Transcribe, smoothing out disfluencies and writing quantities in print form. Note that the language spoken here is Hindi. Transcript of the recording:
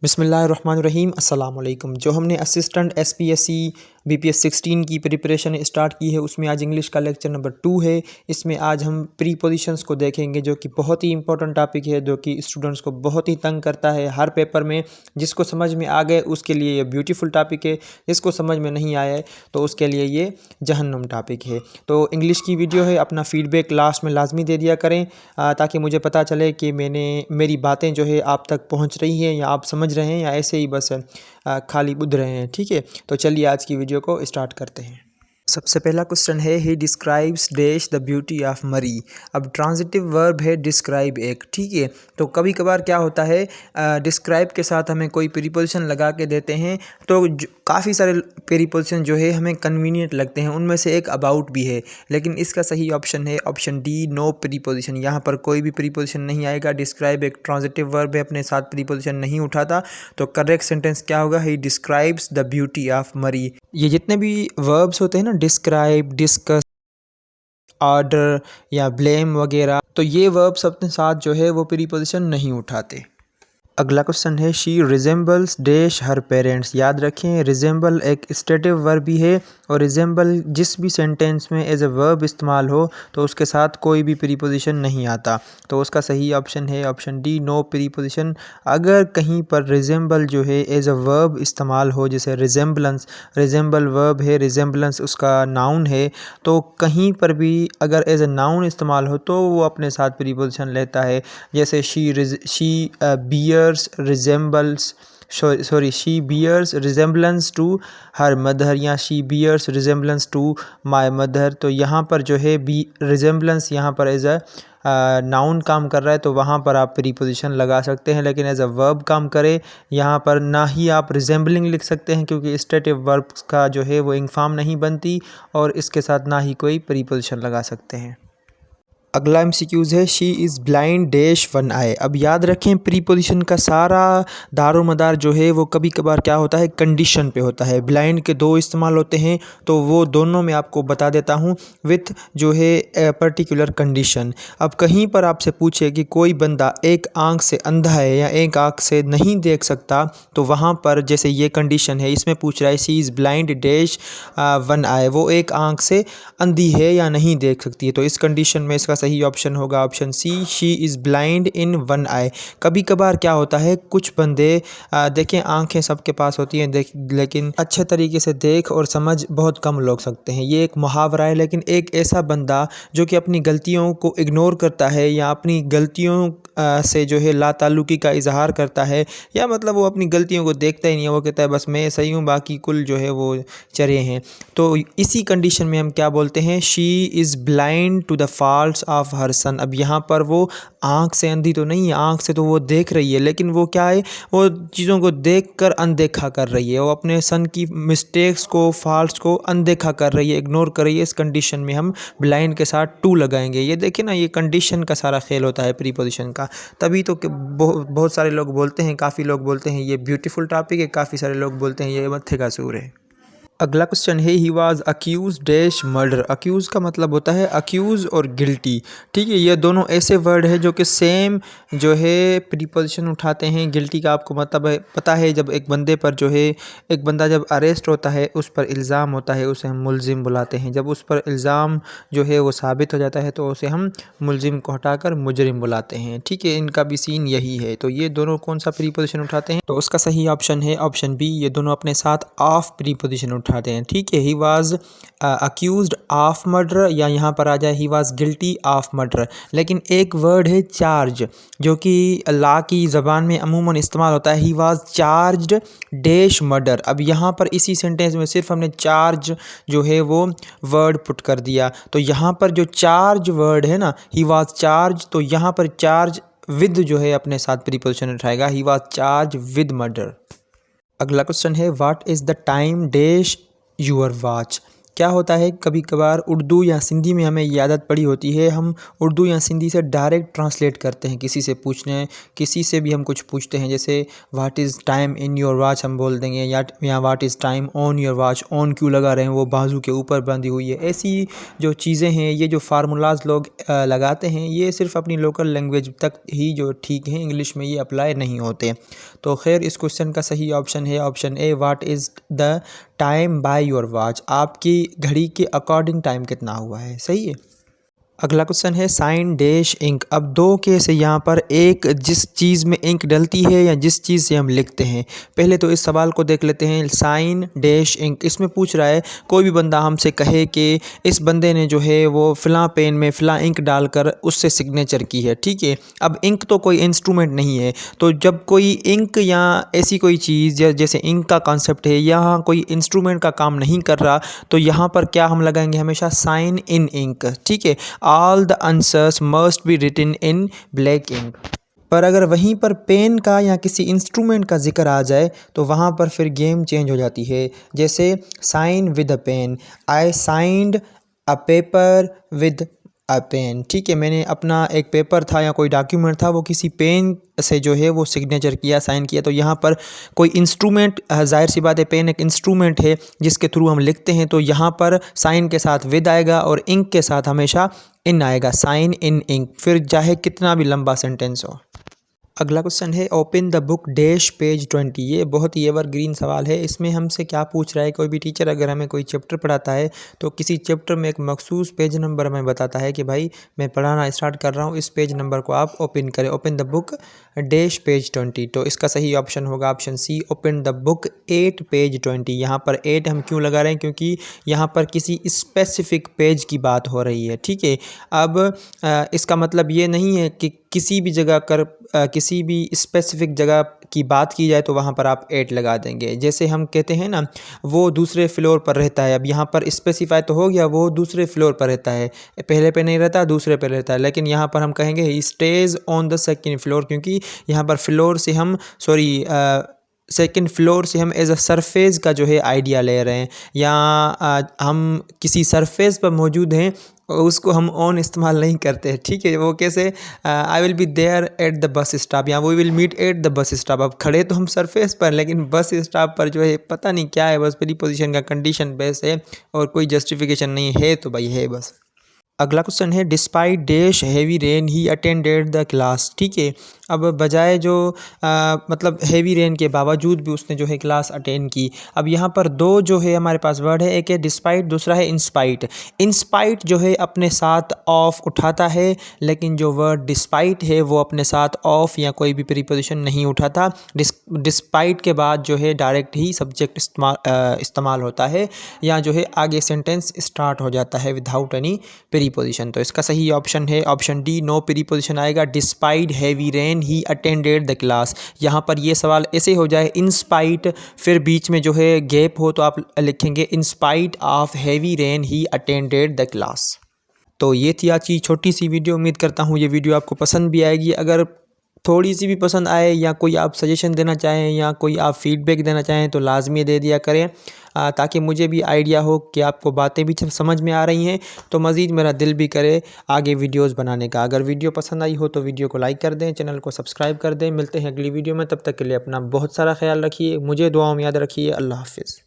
बिस्मिल्लाहिर्रहमानिर्रहीम अस्सलाम वालेकुम। जो हमने असिस्टेंट एसपीएससी बीपीएस 16 की प्रिपरेशन स्टार्ट की है उसमें आज इंग्लिश का लेक्चर नंबर 2 है। इसमें आज हम प्रीपोजिशंस को देखेंगे जो कि बहुत ही इंपॉर्टेंट टॉपिक है, जो कि स्टूडेंट्स को बहुत ही तंग करता है हर पेपर में। जिसको समझ में आ गए उसके लिए ये ब्यूटीफुल टॉपिक है, जिसको समझ में नहीं आया है तो उसके लिए ये जहन्नुम टॉपिक है। तो इंग्लिश की वीडियो है, अपना फीडबैक लास्ट में लाजमी दे दिया करें ताकि मुझे पता चले कि मेरी बातें जो है आप तक पहुँच रही हैं या आप समझ रहे हैं या ऐसे ही बस खाली बुध रहे हैं। ठीक है, तो चलिए आज की वीडियो को स्टार्ट करते हैं। सबसे पहला क्वेश्चन है, he describes dash the beauty of मरी। अब ट्रांजिटिव वर्ब है डिस्क्राइब एक। ठीक है, तो कभी कभार क्या होता है डिस्क्राइब के साथ हमें कोई प्रीपोजिशन लगा के देते हैं तो काफ़ी सारे प्रीपोजिशन जो है हमें कन्वीनियंट लगते हैं, उनमें से एक अबाउट भी है। लेकिन इसका सही ऑप्शन है ऑप्शन डी, नो प्रीपोजिशन। यहाँ पर कोई भी प्रीपोजिशन नहीं आएगा। डिस्क्राइब एक ट्रांजिटिव वर्ब है, अपने साथ प्रीपोजिशन नहीं उठाता, तो करेक्ट सेंटेंस क्या होगा, he describes the beauty of मरी। ये जितने भी वर्ब्स होते हैं ना, डिस्क्राइब, डिस्कस, ऑर्डर या ब्लेम वगैरह, तो ये वर्ब्स अपने साथ जो है वो प्रीपोजिशन नहीं उठाते। अगला क्वेश्चन है, she resembles dash her parents. याद रखें रिजेंबल एक स्टेटिव वर्ब भी है और रिजेंबल जिस भी सेंटेंस में एज ए वर्ब इस्तेमाल हो तो उसके साथ कोई भी प्रीपोजिशन नहीं आता, तो उसका सही ऑप्शन है ऑप्शन डी, नो प्रीपोजिशन। अगर कहीं पर रिजेंबल जो है एज ए वर्ब इस्तेमाल हो, जैसे रिजेंबलेंस, रिजेंबल वर्ब है, रिजेंबलेंस उसका नाउन है, तो कहीं पर भी अगर एज ए नाउन इस्तेमाल हो तो वो अपने साथ प्रीपोजिशन लेता है। जैसे she bears resembles she bears resemblance to her mother, या she bears resemblance to my mother. तो यहाँ पर जो है बी रिजेंबलेंस यहाँ पर एज अ नाउन काम कर रहा है तो वहाँ पर आप प्रीपोजिशन लगा सकते हैं, लेकिन एज अ वर्ब काम करे यहाँ पर ना ही आप रिजेंबलिंग लिख सकते हैं क्योंकि स्टेटिव वर्ब्स का जो है वो इंग फॉर्म नहीं बनती, और इसके साथ ना ही कोई प्रीपोजिशन लगा सकते हैं। अगला एमसीक्यूज है, she is blind dash one eye. अब याद रखें प्रीपोजिशन का सारा दारोमदार जो है वो कभी कभार क्या होता है कंडीशन पे होता है। ब्लाइंड के दो इस्तेमाल होते हैं तो वो दोनों मैं आपको बता देता हूँ विथ जो है पर्टिकुलर कंडीशन। अब कहीं पर आपसे पूछे कि कोई बंदा एक आंख से अंधा है या एक आंख से नहीं देख सकता, तो वहाँ पर जैसे ये कंडीशन है, इसमें पूछ रहा है she is blind dash one eye, वो एक आंख से अंधी है या नहीं देख सकती है, तो इस कंडीशन में इसका सही ऑप्शन होगा option C, she is blind in one eye. कभी कभार क्या होता है कुछ बंदे देखें आंखें सबके पास होती हैं लेकिन अच्छे तरीके से देख और समझ बहुत कम लोग सकते हैं, ये एक मुहावरा है। लेकिन एक ऐसा बंदा जो कि अपनी गलतियों को इग्नोर करता है या अपनी गलतियों से जो है लाताल्लुकी का इजहार करता है, या मतलब वो अपनी गलतियों को देखता ही नहीं है, वो कहता है बस मैं सही हूँ बाकी कुल जो है वो चरे हैं, तो इसी कंडीशन में हम क्या बोलते हैं, she is blind to the faults of her son. अब यहाँ पर वो आँख से अंधी तो नहीं है, आँख से तो वो देख रही है, लेकिन वो क्या है, वो चीज़ों को देखकर अनदेखा कर रही है, वो अपने सन की मिस्टेक्स को, फॉल्ट्स को अनदेखा कर रही है, इग्नोर कर रही है। इस कंडीशन में हम ब्लाइंड के साथ टू लगाएंगे। ये देखिए ना, ये कंडीशन का सारा खेल होता है प्रीपोजिशन का, तभी तो बहुत सारे लोग बोलते हैं, काफ़ी लोग बोलते हैं ये ब्यूटीफुल टॉपिक है, काफ़ी सारे लोग बोलते हैं ये मत्थे का सूर है। अगला क्वेश्चन है, he was accuse dash murder. Accuse का मतलब होता है अक्यूज़ और गिल्टी। ठीक है, ये दोनों ऐसे वर्ड है जो कि सेम जो है प्रीपोजिशन उठाते हैं। गिल्टी का आपको मतलब है पता है, जब एक बंदे पर जो है एक बंदा जब अरेस्ट होता है, उस पर इल्ज़ाम होता है, उसे हम मुलजिम बुलाते हैं। जब उस पर इल्ज़ाम जो है वो साबित हो जाता है तो उसे हम मुलजिम को हटाकर मुजरिम बुलाते हैं। ठीक है, इनका भी सीन यही है। तो ये दोनों कौन सा प्रीपोजिशन उठाते हैं, तो उसका सही ऑप्शन है ऑप्शन बी, ये दोनों अपने साथ ऑफ प्रीपोजिशन उठाते हैं। ठीक है, he was accused of murder, या यहाँ पर आ जाए he was guilty of murder. लेकिन एक वर्ड है चार्ज जो कि लॉ की ज़बान में अमूमन इस्तेमाल होता है, he was charged dash murder. अब यहाँ पर इसी सेंटेंस में सिर्फ हमने चार्ज जो है वो वर्ड पुट कर दिया, तो यहाँ पर जो चार्ज वर्ड है ना, ही वाज चार्ज, तो यहाँ पर चार्ज विद जो है अपने साथ प्रीपोजिशन उठाएगा, he was charge with murder. अगला क्वेश्चन है, what is the time dash your watch. क्या होता है कभी कभार उर्दू या सिंधी में हमें ये आदत पड़ी होती है, हम उर्दू या सिंधी से डायरेक्ट ट्रांसलेट करते हैं। किसी से भी हम कुछ पूछते हैं, जैसे what is time in your watch हम बोल देंगे, या what is time on your watch, on क्यों लगा रहे हैं, वो बाजू के ऊपर बंधी हुई है। ऐसी जो चीज़ें हैं, ये जो फार्मूलाज लोग लगाते हैं, ये सिर्फ अपनी लोकल लैंग्वेज तक ही जो ठीक हैं, इंग्लिश में ये अप्लाई नहीं होते। तो खैर इस क्वेश्चन का सही ऑप्शन है option A, what is the time by your watch, आपकी घड़ी के अकॉर्डिंग टाइम कितना हुआ है। सही है। अगला क्वेश्चन है साइन डैश इंक। अब दो केस है यहाँ पर, एक जिस चीज़ में इंक डलती है या जिस चीज़ से हम लिखते हैं। पहले तो इस सवाल को देख लेते हैं, साइन डैश इंक। इसमें पूछ रहा है कोई भी बंदा हमसे कहे कि इस बंदे ने जो है वो फ़लाँ पेन में फ़लाँ इंक डालकर उससे सिग्नेचर की है, ठीक है। अब इंक तो कोई इंस्ट्रूमेंट नहीं है, तो जब कोई इंक या ऐसी कोई चीज़ या जैसे इंक का कॉन्सेप्ट है, यहाँ कोई इंस्ट्रूमेंट का काम नहीं कर रहा, तो यहाँ पर क्या हम लगाएंगे, हमेशा साइन इन इंक, ठीक है। All the answers must be written in black ink। पर अगर वहीं पर पेन का या किसी इंस्ट्रूमेंट का जिक्र आ जाए तो वहाँ पर फिर गेम चेंज हो जाती है। जैसे sign with a pen, I signed a paper with a pen, ठीक है। मैंने अपना एक पेपर था या कोई डॉक्यूमेंट था, वो किसी पेन से जो है वो सिग्नेचर किया, साइन किया। तो यहाँ पर कोई इंस्ट्रूमेंट, जाहिर सी बात है पेन एक इंस्ट्रूमेंट है जिसके थ्रू हम लिखते हैं, तो यहाँ पर साइन के साथ विद आएगा और इंक के साथ हमेशा इन आएगा, साइन इन इंक, फिर चाहे कितना भी लंबा सेंटेंस हो। अगला क्वेश्चन है open the book dash page 20। ये बहुत ही एवरग्रीन सवाल है। इसमें हमसे क्या पूछ रहा है, कोई भी टीचर अगर हमें कोई चैप्टर पढ़ाता है तो किसी चैप्टर में एक मखसूस पेज नंबर हमें बताता है कि भाई मैं पढ़ाना स्टार्ट कर रहा हूँ, इस पेज नंबर को आप ओपन करें, open the book dash page 20। तो इसका सही ऑप्शन होगा option C, open the book 8 page 20। यहाँ पर 8 हम क्यों लगा रहे हैं, क्योंकि यहाँ पर किसी स्पेसिफिक पेज की बात हो रही है, ठीक है। अब इसका मतलब ये नहीं है कि किसी भी जगह किसी भी स्पेसिफिक जगह की बात की जाए तो वहाँ पर आप 8 लगा देंगे। जैसे हम कहते हैं ना वो दूसरे फ्लोर पर रहता है, अब यहाँ पर स्पेसिफाई तो हो गया वो दूसरे फ्लोर पर रहता है, पहले पे नहीं रहता दूसरे पे रहता है, लेकिन यहाँ पर हम कहेंगे he stays on the second floor, क्योंकि यहाँ पर फ्लोर से हम सेकंड फ्लोर से हम एज अ सरफेस का जो है आइडिया ले रहे हैं, या हम किसी सरफेस पर मौजूद हैं उसको हम ऑन इस्तेमाल नहीं करते हैं, ठीक है। वो कैसे, I will be there at the bus stop, या we will meet at the bus stop. अब खड़े तो हम सरफेस पर, लेकिन बस स्टॉप पर जो है पता नहीं क्या है, बस प्रीपोजिशन का कंडीशन बेस है और कोई जस्टिफिकेशन नहीं है, तो भाई है बस। अगला क्वेश्चन है despite dash heavy rain he attended the class, ठीक है। अब बजाय जो मतलब हैवी रेन के बावजूद भी उसने जो है क्लास अटेंड की। अब यहाँ पर दो जो है हमारे पास वर्ड है, एक है डिस्पाइट, दूसरा है इंस्पाइट। इंस्पाइट जो है अपने साथ ऑफ उठाता है, लेकिन जो वर्ड डिस्पाइट है वो अपने साथ ऑफ या कोई भी प्रीपोजिशन नहीं उठाता। डिस्पाइट के बाद जो है डायरेक्ट ही सब्जेक्ट इस्तेमाल होता है, या जो है आगे सेंटेंस स्टार्ट हो जाता है विदाउट एनी प्रीपोजिशन। तो इसका सही ऑप्शन है ऑप्शन डी, नो प्रीपोजिशन आएगा। Despite heavy rain he attended the class. यहाँ पर ये सवाल ऐसे हो जाए इंस्पाइट, फिर बीच में जो है गैप हो तो आप लिखेंगे in spite of heavy rain he attended the class. तो ये थी आज की छोटी सी वीडियो। उम्मीद करता हूँ ये वीडियो आपको पसंद भी आएगी। अगर थोड़ी सी भी पसंद आए या कोई आप सजेशन देना चाहें या कोई आप फीडबैक देना चाहें तो लाजमी दे दिया करें, ताकि मुझे भी आइडिया हो कि आपको बातें भी समझ में आ रही हैं, तो मज़ीद मेरा दिल भी करे आगे वीडियोस बनाने का। अगर वीडियो पसंद आई हो तो वीडियो को लाइक कर दें, चैनल को सब्सक्राइब कर दें। मिलते हैं अगली वीडियो में, तब तक के लिए अपना बहुत सारा ख्याल रखिए, मुझे दुआओं में याद रखिए। अल्लाह हाफ़िज़।